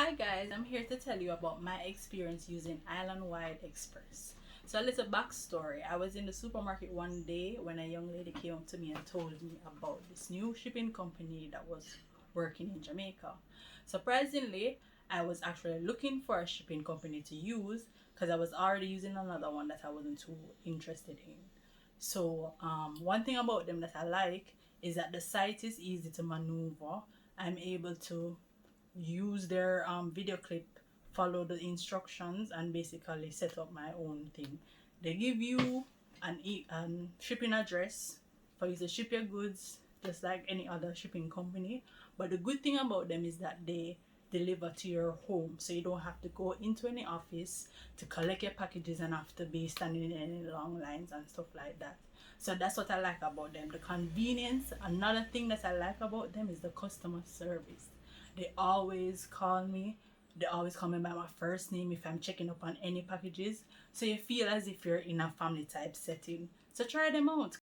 Hi guys, I'm here to tell you about my experience using Islandwide Express. So a little backstory. I was in the supermarket one day when a young lady came up to me and told me about this new shipping company that was working in Jamaica. Surprisingly, I was actually looking for a shipping company to use because I was already using another one that I wasn't too interested in. So one thing about them that I like is that the site is easy to maneuver. I'm able to use their video clip, follow the instructions, and basically set up my own thing. They give you an shipping address for you to ship your goods, just like any other shipping company. But the good thing about them is that they deliver to your home, so you don't have to go into any office to collect your packages and have to be standing in any long lines and stuff like that. So that's what I like about them, the convenience. Another thing that I like about them is the customer service. They always call me. They always call me by my first name if I'm checking up on any packages. So you feel as if you're in a family type setting. So try them out.